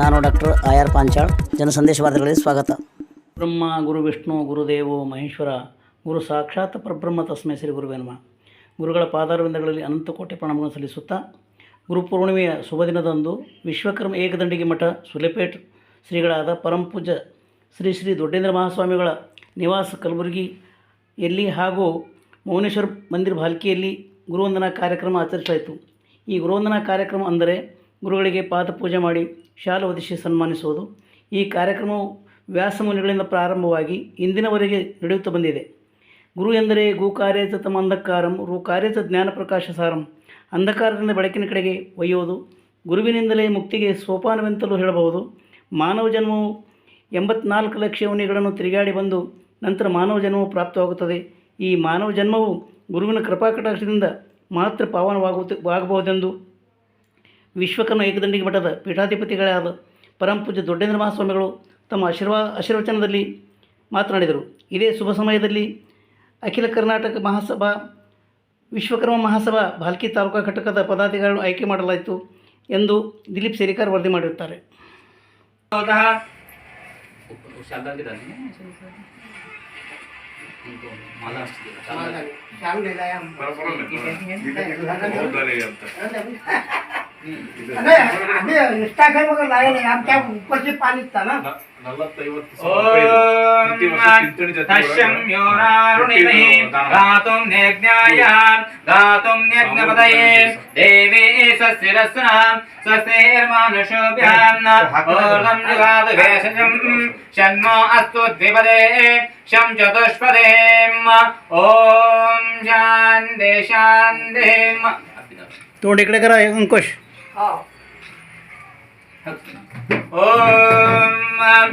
ನಾನು doctor R Panchal, ಜನಸಂದೇಶ ವಾರ್ತೆಗಳಿಗೆ ಸ್ವಾಗತ. ಬ್ರಹ್ಮ ಗುರು ವಿಷ್ಣು ಗುರುದೇವೋ ಮಹೇಶ್ವರ ಗುರು ಸಾಕ್ಷಾತ್ ಪರಬ್ರಹ್ಮ ತಸ್ಮೈ ಶ್ರೀ ಗುರುವೇ ನಮಃ. ಗುರುಗಳ ಪಾದಾರವಿಂದಗಳಲ್ಲಿ ಅನಂತಕೋಟಿ ಪ್ರಣಾಮಗಳನ್ನು ಸಲ್ಲಿಸುತ್ತಾ, ಗುರುಪೂರ್ಣಿಮೆಯ ಶುಭ ದಿನದಂದು ವಿಶ್ವಕರ್ಮ ಏಕದಂಡಿಗೆ ಮಠ ಸುಲೆಪೇಟ್ ಶ್ರೀಗಳಾದ ಪರಮಪೂಜ್ಯ ಶ್ರೀ ಶ್ರೀ ದೊಡ್ಡೇಂದ್ರ ಮಹಾಸ್ವಾಮಿಗಳ ನಿವಾಸ ಕಲಬುರಗಿಯಲ್ಲಿ ಹಾಗೂ ಮೌನೇಶ್ವರ ಮಂದಿರ ಭಾಲ್ಕಿಯಲ್ಲಿ ಗುರುವಂದನಾ ಕಾರ್ಯಕ್ರಮ ಆಚರಿಸಲಾಯಿತು. ಈ ಗುರುವಂದನಾ ಕಾರ್ಯಕ್ರಮ ಅಂದರೆ ಗುರುಗಳಿಗೆ ಪಾದಪೂಜೆ ಮಾಡಿ ಶಾಲು ಹೊದಿಸಿ ಸನ್ಮಾನಿಸುವುದು. ಈ ಕಾರ್ಯಕ್ರಮವು ವ್ಯಾಸಮುನಿಗಳಿಂದ ಪ್ರಾರಂಭವಾಗಿ ಇಂದಿನವರೆಗೆ ನಡೆಯುತ್ತಾ ಬಂದಿದೆ. ಗುರು ಎಂದರೆ ಗೋಕಾರ್ಯತ ತಮ್ಮ ಅಂಧಕಾರಂ ರುಕಾರ್ಯತ ಜ್ಞಾನ ಪ್ರಕಾಶ ಸಾರಂ. ಅಂಧಕಾರದಿಂದ ಬೆಳಕಿನ ಕಡೆಗೆ ಒಯ್ಯುವುದು ಗುರುವಿನಿಂದಲೇ ಮುಕ್ತಿಗೆ ಸೋಪಾನವೆಂತಲೂ ಹೇಳಬಹುದು. ಮಾನವ ಜನ್ಮವು 84 ಲಕ್ಷ ಯೋನಿಗಳನ್ನು ತಿರುಗಾಡಿ ಬಂದು ನಂತರ ಮಾನವ ಜನ್ಮವು ಪ್ರಾಪ್ತವಾಗುತ್ತದೆ. ಈ ಮಾನವ ಜನ್ಮವು ಗುರುವಿನ ಕೃಪಾಕಟಾಕ್ಷದಿಂದ ಮಾತ್ರ ಪಾವನವಾಗಬಹುದೆಂದು ವಿಶ್ವಕರ್ಮ ಏಕದಂಡಿಗೆ ಮಠದ ಪೀಠಾಧಿಪತಿಗಳಾದ ಪರಮಪೂಜ್ಯ ದೊಡ್ಡೇಂದ್ರ ಮಹಾಸ್ವಾಮಿಗಳು ತಮ್ಮ ಆಶೀರ್ವಚನದಲ್ಲಿ ಮಾತನಾಡಿದರು. ಇದೇ ಶುಭ ಸಮಯದಲ್ಲಿ ಅಖಿಲ ಕರ್ನಾಟಕ ಮಹಾಸಭಾ ವಿಶ್ವಕರ್ಮ ಮಹಾಸಭಾ ಭಾಲ್ಕಿ ತಾಲೂಕಾ ಘಟಕದ ಪದಾಧಿಕಾರಿಗಳು ಆಯ್ಕೆ ಮಾಡಲಾಯಿತು ಎಂದು ದಿಲೀಪ್ ಸೇರಿಕಾರ್ ವರದಿ ಮಾಡಿರುತ್ತಾರೆ. ಶಂ ಚತುಷ್ಪದೇ ಓಂ ಶಾಂತಿ ಶಾಂತಿ. ತೋಂಡ್ ಇಕಡೆ ಕರ ಅಂಕುಶ್. ಓಂ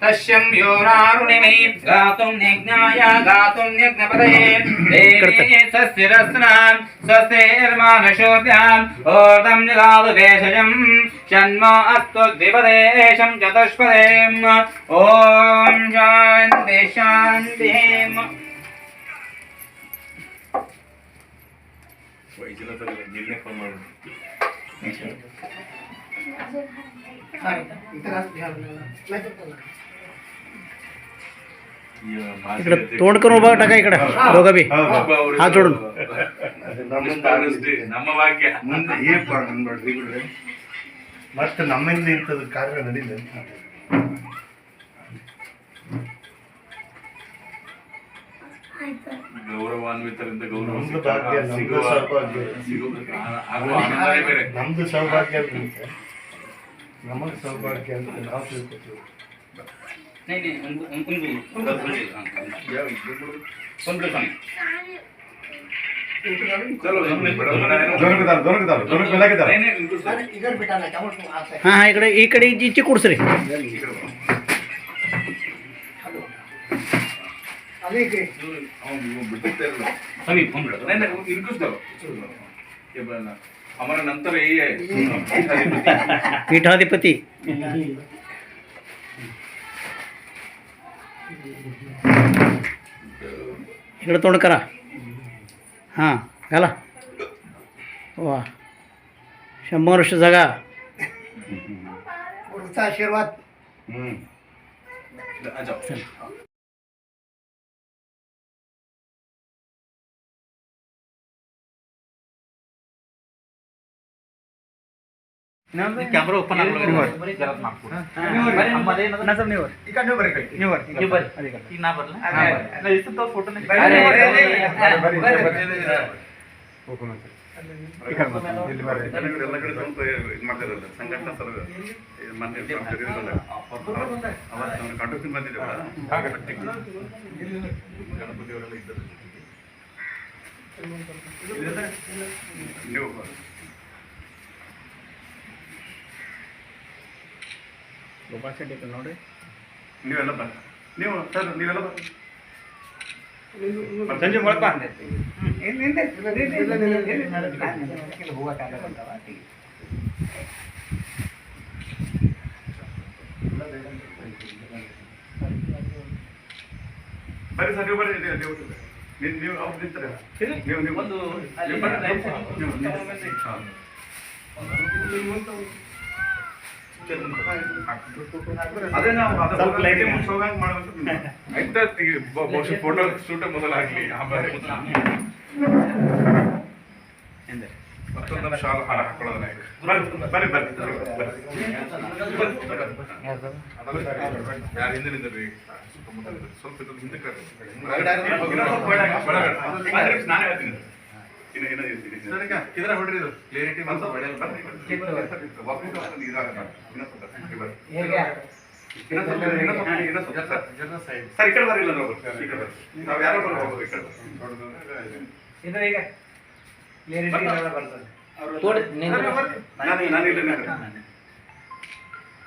ತಸ್ಯಂ ಯೋರಾರುಣಿಮೈ ಗಾತುಂ ನಿಜ್ಞಾಯ ಗಾತುಂ ಯಜ್ಞಪದಯೇ ದೇವೇ ಸಸ್ಯರಸ್ನಾಂ ಸ್ವಸ್ತಿರ್ಮಾನುಷೋಭ್ಯಾಂ ಓರ್ಧಂ ಜಗಾದು ಭೇಷಜಂ ಷಣ್ಮೋ ಅಸ್ತು ದ್ವಿಪದೇಶಂ ಚತುಷ್ಪದೇಂ ಓಂ ಶಾಂತಿ ಶಾಂತಿ. इकडे तोंड करून उभा टाका इकडे दोघं बी हात जोडून. ನಮ್ಮ ಭಾಗ್ಯ ಮುಂದೆ ಏಪ ಅನ್ಬೇಡ್ರಿ ಮತ್ತೆ ನಮ್ಮಿಂದ ಇಂಥದ್ದು ಕಾರ್ಯ ನಡೀಲಿ ಅಂತ ಗೌರವಾನ್ವಿತರಿಂದ ಗೌರವ ನಮ್ದು ಸೌಭಾಗ್ಯ ನಮಗೆ ಸೌಭಾಗ್ಯ ಅಂತ ನಾವು ತಿಳ್ಕೊತೀವಿ. ಹಾಂ ಇಕಡೆ ಈ ಕಡೆ ಈಚೆ ಕೂಡ್ಸ್ರಿ. ಅವರ ನಂತರ ಪೀಠಾಧಿಪತಿ इकडे तोंड करा. हां घाला. वा 100 वर्ष जगा. गुरुचा आशीर्वाद. ಕ್ಯಾಮ್ರಾ ಓಪನ್ ಫೋಟೋ ಸಂಘಟನಾ ಕಂಟ್ರೋಲ್ ಬಂದಿದ್ದೇವೆ ಗಣಪತಿಯವರೆಲ್ಲ ಇದ್ದರು. ನೀವು ಗೋಪಾಲ್ ಶೆಟ್ಟಿ ನೋಡಿ ನೀವೆಲ್ಲ ಬನ್ನಿ. ನೀವು ಸರ್ ನೀವೆಲ್ಲ ಬನ್ನಿ. ಸಂಜೆ ಮೊಳಕ ಬರ್ರಿ ಸರ್, ನೀವು ಬರ್ರಿ. ನೀವು ಅವ್ರು ನಿಂತಾರೆ. ನೀವು ಒಂದು ಅದೇ ನಾವು ಸ್ವಲ್ಪ ಲೈಟ್ ಹೋಗಂಗ್ ಮಾಡ್ಬೇಕು. ಆಯ್ತಾ ಬಹುಶಃ ಫೋಟೋ ಶೂಟ್ ಮೊದಲಾಗ್ಲಿ ಆಮೇಲೆ ಮತ್ತೊಂದು ಶಾಲ್ ಹಾರ ಹಾಕೊಳ್ಳೋದನ್ನ ಬರ್ರಿ ಬರ್ರಿ ಯಾರು ಹಿಂದಿನಿಂದ ರೀ ಸ್ವಲ್ಪ ಹಿಂದಕ್ಕೆ ನಾನೇ ಹೇಳ್ತೀನಿ ಇದ್ರ ಹೊಡ್ರಿ ಇದು ಕ್ಲಿಯರಿಟಿ ಸರ್ ಈ ಕಡೆ ಬರಿಲ್ಲ ನಾವು ಯಾರೋ ಬರ್ಬೋದು ಈ ಕಡೆ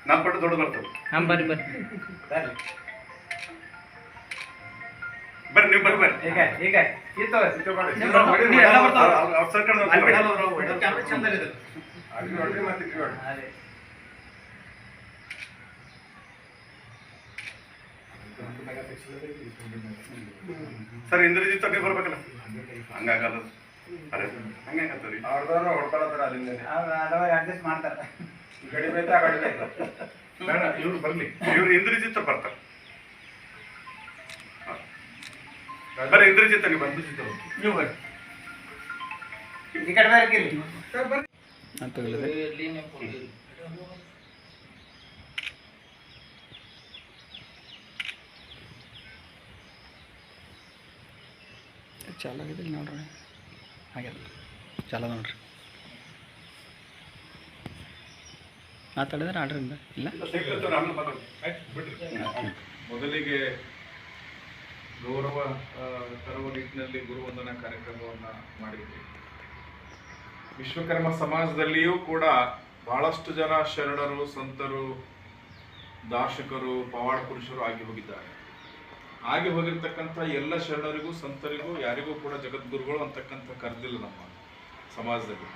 ನಾನು ಪಟ್ಟು ದೊಡ್ಡ ಬರ್ತದೆ ಬರ್ರಿ ನೀವು ಬರ್ರಿ ಬರ್ರಿ ಸರ್ ಇಂದ್ರಜಿತ್ ಅಡ್ಡಿ ಬರ್ಬೇಕಲ್ಲ ಹಂಗಾಗಲ್ಲ ಅರೆ ಹಂಗಾಗತ್ತರಿ ಅವ್ರದವ್ರು ಹೊಡ್ಕೊಳತ್ತಾರ ಅಲ್ಲಿಂದ ಅಡ್ಜಸ್ಟ್ ಮಾಡ್ತಾರೆ ಬೇಡ ಇವ್ರು ಬರ್ಲಿ ಇವ್ರು ಇಂದ್ರಜಿತ್ ಬರ್ತಾರೆ ಬರ್ರಿ ಇಂದ್ರಜಿತ್ ನೀವು ಬಂದು ನೀವು ಬರ್ರಿ ಈ ಕಡೆ ಬರ್ರಿ ಚಾಲು ಆಗಿದ್ದಿಲ್ಲ ನೋಡ್ರಿ ಹಾಗೆ ಚಾಲು ನೋಡ್ರಿ ಮಾತಾಡಿದ್ರೆ ಆರ್ಡ್ರಿಂದ ಇಲ್ಲ ಮೊದಲಿಗೆ ಗೌರವ ತರುವ ನಿಟ್ಟಿನಲ್ಲಿ ಗುರುವಂದನಾ ಕಾರ್ಯಕ್ರಮವನ್ನು ಮಾಡಿದ್ವಿ. ವಿಶ್ವಕರ್ಮ ಸಮಾಜದಲ್ಲಿಯೂ ಕೂಡ ಬಹಳಷ್ಟು ಜನ ಶರಣರು, ಸಂತರು, ದಾರ್ಶಕರು, ಪವಾಡ ಪುರುಷರು ಆಗಿ ಹೋಗಿದ್ದಾರೆ. ಆಗಿ ಹೋಗಿರ್ತಕ್ಕಂಥ ಎಲ್ಲ ಶರಣರಿಗೂ, ಸಂತರಿಗೂ, ಯಾರಿಗೂ ಕೂಡ ಜಗದ್ಗುರುಗಳು ಅಂತಕ್ಕಂಥ ಕರೆದಿಲ್ಲ ನಮ್ಮ ಸಮಾಜದಲ್ಲಿ.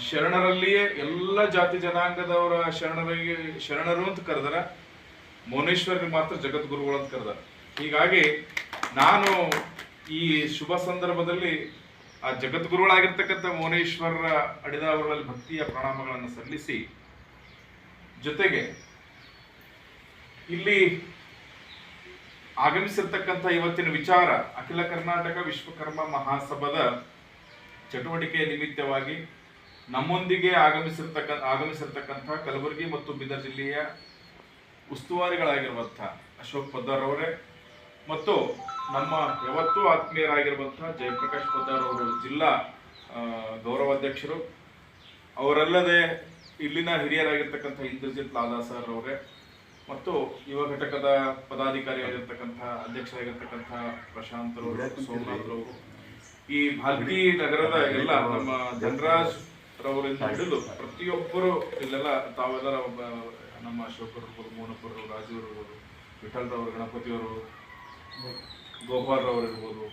ಶರಣರಲ್ಲಿಯೇ ಎಲ್ಲ ಜಾತಿ ಜನಾಂಗದವರ ಶರಣರು ಅಂತ ಕರೆದಾರ, ಮೌನೇಶ್ವರಿಗೆ ಮಾತ್ರ ಜಗದ್ಗುರುಗಳು ಅಂತ ಕರೆದಾರ. ಹೀಗಾಗಿ ನಾನು ಈ ಶುಭ ಸಂದರ್ಭದಲ್ಲಿ ಆ ಜಗದ್ಗುರುಗಳಾಗಿರ್ತಕ್ಕಂಥ ಮೌನೇಶ್ವರರ ಅಡಿದಾವರಲ್ಲಿ ಭಕ್ತಿಯ ಪ್ರಣಾಮಗಳನ್ನು ಸಲ್ಲಿಸಿ, ಜೊತೆಗೆ ಇಲ್ಲಿ ಆಗಮಿಸಿರ್ತಕ್ಕಂಥ ಇವತ್ತಿನ ವಿಚಾರ ಅಖಿಲ ಕರ್ನಾಟಕ ವಿಶ್ವಕರ್ಮ ಮಹಾಸಭಾದ ಚಟುವಟಿಕೆಯ ನಿಮಿತ್ತವಾಗಿ ನಮ್ಮೊಂದಿಗೆ ಆಗಮಿಸಿರ್ತಕ್ಕಂಥ ಕಲಬುರಗಿ ಮತ್ತು ಬೀದರ್ ಜಿಲ್ಲೆಯ ಉಸ್ತುವಾರಿಗಳಾಗಿರುವಂಥ ಅಶೋಕ್ ಪದ್ದಾರ್ ಅವರೇ ಮತ್ತು ನಮ್ಮ ಯಾವತ್ತೂ ಆತ್ಮೀಯರಾಗಿರುವಂತಹ ಜಯಪ್ರಕಾಶ್ ಪದ್ದಾರ್ ಅವರು ಜಿಲ್ಲಾ ಗೌರವಾಧ್ಯಕ್ಷರು, ಅವರಲ್ಲದೆ ಇಲ್ಲಿನ ಹಿರಿಯರಾಗಿರ್ತಕ್ಕಂಥ ಇಂದ್ರಜಿತ್ ಲಾದಾ ಸರ್ ಅವರೇ ಮತ್ತು ಯುವ ಘಟಕದ ಪದಾಧಿಕಾರಿಯಾಗಿರ್ತಕ್ಕಂಥ ಅಧ್ಯಕ್ಷರಾಗಿರ್ತಕ್ಕಂಥ ಪ್ರಶಾಂತ್ ಅವರು, ಸೋಮನಾಥ್ ಅವರು, ಈ ಭಾಲ್ಕಿ ನಗರದ ಎಲ್ಲ ನಮ್ಮ ಧನರಾಜ್ ರವರಿಂದ ಹಿಡಿದು ಪ್ರತಿಯೊಬ್ಬರು ಇಲ್ಲೆಲ್ಲ ತಾವೆಲ್ಲರ ನಮ್ಮ ಅಶೋಕ್ ಅವರು, ಮೋನಪ್ಪರು, ರಾಜು ಇರ್ಬೋದು, ವಿಠಲ್ ರವರು, ಗಣಪತಿಯವರು, ಗೋಪಾಲ್ ರವರು ಇರ್ಬೋದು,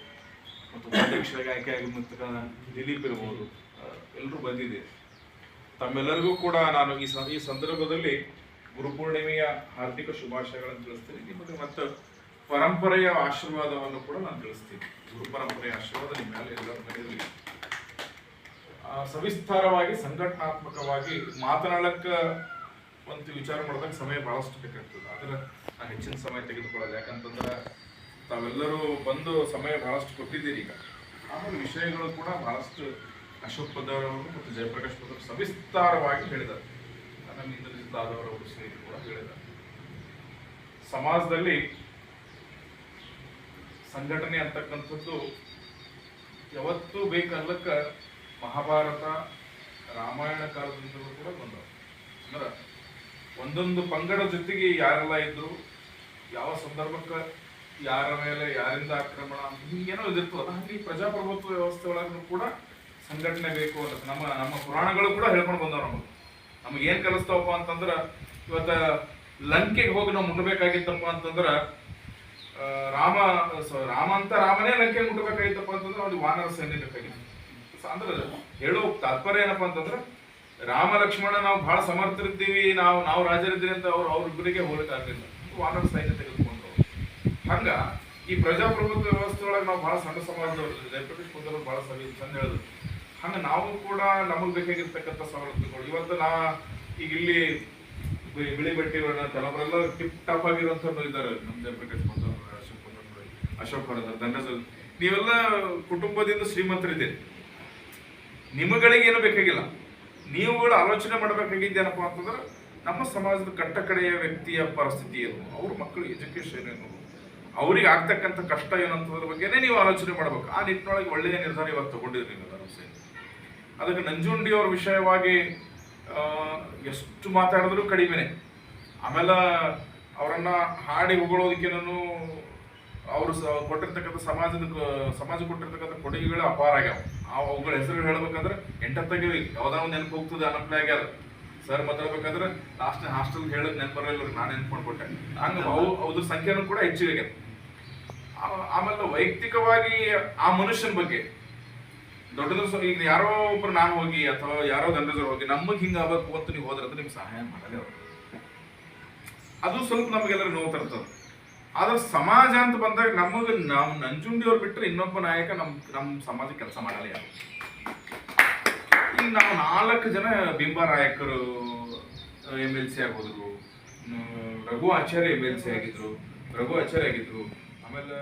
ಮತ್ತು ಅಧ್ಯಕ್ಷರಾಗಿ ಆಯ್ಕೆಯಾಗಿರ್ತಕ್ಕಂಥ ದಿಲೀಪ್ ಇರ್ಬೋದು, ಎಲ್ಲರೂ ಬಂದಿದೆ. ತಮ್ಮೆಲ್ಲರಿಗೂ ಕೂಡ ನಾನು ಈ ಸಂದರ್ಭದಲ್ಲಿ ಗುರುಪೂರ್ಣಿಮೆಯ ಹಾರ್ದಿಕ ಶುಭಾಶಯಗಳನ್ನು ತಿಳಿಸ್ತೀನಿ. ನಿಮಗೆ ಮತ್ತು ಪರಂಪರೆಯ ಆಶೀರ್ವಾದವನ್ನು ಕೂಡ ನಾನು ತಿಳಿಸ್ತೀನಿ. ಗುರು ಪರಂಪರೆಯ ಆಶೀರ್ವಾದ ನಿಮ್ಮ ಮೇಲೆ ಎಲ್ಲರ ಮೇಲೆ ಇರಲಿ. ಸವಿಸ್ತಾರವಾಗಿ ಸಂಘಟನಾತ್ಮಕವಾಗಿ ಮಾತನಾಡಕ್ಕೆ ಒಂದು ವಿಚಾರ ಮಾಡಿದಾಗ ಸಮಯ ಬಹಳಷ್ಟು ಬೇಕಾಗ್ತದೆ. ಆದರೆ ನಾನು ಹೆಚ್ಚಿನ ಸಮಯ ತೆಗೆದುಕೊಳ್ಳೋದು, ಯಾಕಂತಂದ್ರೆ ತಾವೆಲ್ಲರೂ ಬಂದು ಸಮಯ ಬಹಳಷ್ಟು ಕೊಟ್ಟಿದ್ದೀರಿ. ಈಗ ಆಮೇಲೆ ವಿಷಯಗಳು ಕೂಡ ಬಹಳಷ್ಟು ಅಶೋಕ್ ಪದ್ದಾರ್ ಅವರು ಮತ್ತು ಜಯಪ್ರಕಾಶ್ ಪದ್ದಾರ್ ಸವಿಸ್ತಾರವಾಗಿ ಹೇಳಿದ್ದಾರೆ. ನಮ್ಮ ಇಂದ್ರಜಿತ್ ಲಾದವರವರು ಸೇರಿ ಕೂಡ ಹೇಳಿದ್ದಾರೆ. ಸಮಾಜದಲ್ಲಿ ಸಂಘಟನೆ ಅಂತಕ್ಕಂಥದ್ದು ಯಾವತ್ತೂ ಬೇಕಲ್ಲಕ್ಕ ಮಹಾಭಾರತ, ರಾಮಾಯಣ ಕಾಲದಿಂದಲೂ ಕೂಡ ಬಂದವು. ಅಂದ್ರೆ ಒಂದೊಂದು ಪಂಗಡ ಜೊತೆಗೆ ಯಾರೆಲ್ಲ ಇದ್ರು, ಯಾವ ಸಂದರ್ಭಕ್ಕೆ ಯಾರ ಮೇಲೆ ಯಾರಿಂದ ಆಕ್ರಮಣ ಹಿಂಗೇನೋ ಇದಿರ್ತದ. ಹಾಗೆ ಪ್ರಜಾಪ್ರಭುತ್ವ ವ್ಯವಸ್ಥೆ ಒಳಗೂ ಕೂಡ ಸಂಘಟನೆ ಬೇಕು ಅಂತ ನಮ್ಮ ಪುರಾಣಗಳು ಕೂಡ ಹೇಳ್ಕೊಂಡು ಬಂದವ. ನಮಗೆ ಏನ್ ಕಲಿಸ್ತಾವಪ್ಪ ಅಂತಂದ್ರ, ಇವತ್ತ ಲಂಕೆಗೆ ಹೋಗಿ ನಾವು ಮುಟ್ಟಬೇಕಾಗಿತ್ತಪ್ಪ ಅಂತಂದ್ರ ರಾಮನೇ ಲಂಕೆಗೆ ಮುಟ್ಟಬೇಕಾಗಿತ್ತಪ್ಪ ಅಂತಂದ್ರೆ ಅವ್ರಿಗೆ ವಾನರ ಸೈನ್ಯ ಬೇಕಾಗಿತ್ತು. ಅಂದ್ರೆ ಹೇಳೋ ತಾತ್ಪರ್ಯ ಏನಪ್ಪಾ ಅಂತಂದ್ರೆ, ರಾಮ ಲಕ್ಷ್ಮಣ ನಾವು ಬಹಳ ಸಮರ್ಥರಿದ್ದೀವಿ, ನಾವು ರಾಜರಿದ್ದೀವಿ ಅಂತ ಅವ್ರಿಬ್ಬರಿಗೆ ಹೋಗ್ಲಿಕ್ಕೆ ಆಗ್ಲಿಲ್ಲ, ವಾನರ ಸೈನ್ಯ ತೆಗೆದುಕೊಂಡ್ರು. ಹಂಗ ಈ ಪ್ರಜಾಪ್ರಭುತ್ವ ವ್ಯವಸ್ಥೆ ಒಳಗೆ ನಾವು ಬಹಳ ಸಣ್ಣ ಸಮಾಜದವರು, ಜಯಪ್ರಕಾಶ್ ಪದ್ದಾರ್ ಬಹಳ ಚಂದ ಹೇಳಿದ್ರು. ಹಂಗ ನಾವು ಕೂಡ ನಮಗ್ ಬೇಕಾಗಿರ್ತಕ್ಕಂಥ ಸವಲತ್ತುಗಳು ಇವತ್ತು ಈಗ ಇಲ್ಲಿ ಬಿಳಿ ಬಟ್ಟೆಗಳನ್ನ ಕೆಲವರೆಲ್ಲ ಟಿಪ್ ಟಾಪ್ ಆಗಿರುವಂತವ್ರು ಇದ್ದಾರೆ. ನಮ್ಮ ಜಯಪ್ರಕಾಶ್ ಬಂದವರು, ಅಶೋಕ್ ಹೊರದಾರ್, ಧನರಾಜ್, ನೀವೆಲ್ಲ ಕುಟುಂಬದಿಂದ ಶ್ರೀಮಂತರಿದ್ದೀರಿ. ನಿಮಗಳಿಗೇನು ಬೇಕಾಗಿಲ್ಲ. ನೀವುಗಳು ಆಲೋಚನೆ ಮಾಡಬೇಕಾಗಿದ್ದೇನಪ್ಪ ಅಂತಂದ್ರೆ ನಮ್ಮ ಸಮಾಜದ ಕಟ್ಟಕಡೆಯ ವ್ಯಕ್ತಿಯ ಪರಿಸ್ಥಿತಿ ಏನು, ಅವ್ರ ಮಕ್ಕಳು ಎಜುಕೇಶನ್ ಏನು, ಅವ್ರಿಗೆ ಆಗ್ತಕ್ಕಂಥ ಕಷ್ಟ ಏನಂತದ್ರ ಬಗ್ಗೆನೇ ನೀವು ಆಲೋಚನೆ ಮಾಡ್ಬೇಕು. ಆ ನಿಟ್ಟಿನೊಳಗೆ ಒಳ್ಳೆಯ ನಿರ್ಧಾರ ಇವತ್ತು ತಗೊಂಡಿದ್ರಿ ನೀವು. ಅದಕ್ಕೆ ನಂಜುಂಡಿ ಅವ್ರ ವಿಷಯವಾಗಿ ಎಷ್ಟು ಮಾತಾಡಿದ್ರು ಕಡಿಮೆನೆ. ಆಮೇಲೆ ಅವರನ್ನ ಹಾಡಿ ಹೊಗಳೋದಕ್ಕೇನೂ ಅವರು ಕೊಟ್ಟಿರ್ತಕ್ಕಂಥ ಸಮಾಜ ಕೊಟ್ಟಿರ್ತಕ್ಕಂಥ ಕೊಡುಗೆಗಳು ಅಪಾರ ಆಗ್ಯಾವ. ಅವುಗಳ ಹೆಸರು ಹೇಳ್ಬೇಕಂದ್ರೆ ಎಂಟತ್ತಾಗಿವಿ, ಯಾವ್ದೋ ಒಂದು ನೆನಪು ಹೋಗ್ತದೆ ಅನ್ನಪ್ಲೇ ಆಗ್ಯಾದ. ಸರ್ ಮಾತಾಡ್ಬೇಕಾದ್ರೆ ಲಾಸ್ಟ್ ಹಾಸ್ಟೆಲ್ ಹೇಳೋದು ನೆನಪರಲ್ಲ, ನಾನು ನೆನಪು ಮಾಡ್ಕೊಟ್ಟೆ. ಹಂಗೆ ಅದ್ರ ಸಂಖ್ಯೆನೂ ಕೂಡ ಹೆಚ್ಚಿಗೆ ಆಗ್ಯದ. ಆಮೇಲೆ ವೈಯಕ್ತಿಕವಾಗಿ ಆ ಮನುಷ್ಯನ ಬಗ್ಗೆ ದೊಡ್ಡದು ಈಗ ಯಾರೋ ಒಬ್ರು ನಾನು ಹೋಗಿ ಅಥವಾ ಯಾರೋ ಧನರಾಜರು ಹೋಗಿ ನಮಗೆ ಹಿಂಗೆ ಆಗಬೇಕು ಅಂತ ನೀವು ಹೋದ್ರೆ ನಿಮ್ಗೆ ಸಹಾಯ ಮಾಡಲ್ಲ ಅವರು. ಅದು ಸ್ವಲ್ಪ ನಮಗೆಲ್ಲರೂ ನೋವು ತರ್ತದೆ. ಆದ್ರೆ ಸಮಾಜ ಅಂತ ಬಂದಾಗ ನಾವು ನಂಜುಂಡಿ ಅವ್ರು ಬಿಟ್ಟರೆ ಇನ್ನೊಬ್ಬ ನಾಯಕ ನಮ್ಮ ಸಮಾಜ ಕೆಲಸ ಮಾಡಲ್ಲ ಯಾರು. ಈಗ ನಾವು 4 ಜನ ಬಿಂಬ ನಾಯಕರು MLC ಆಗೋದ್ರು, ರಘು ಆಚಾರ್ಯ MLC ಆಗಿದ್ರು, ಆಮೇಲೆ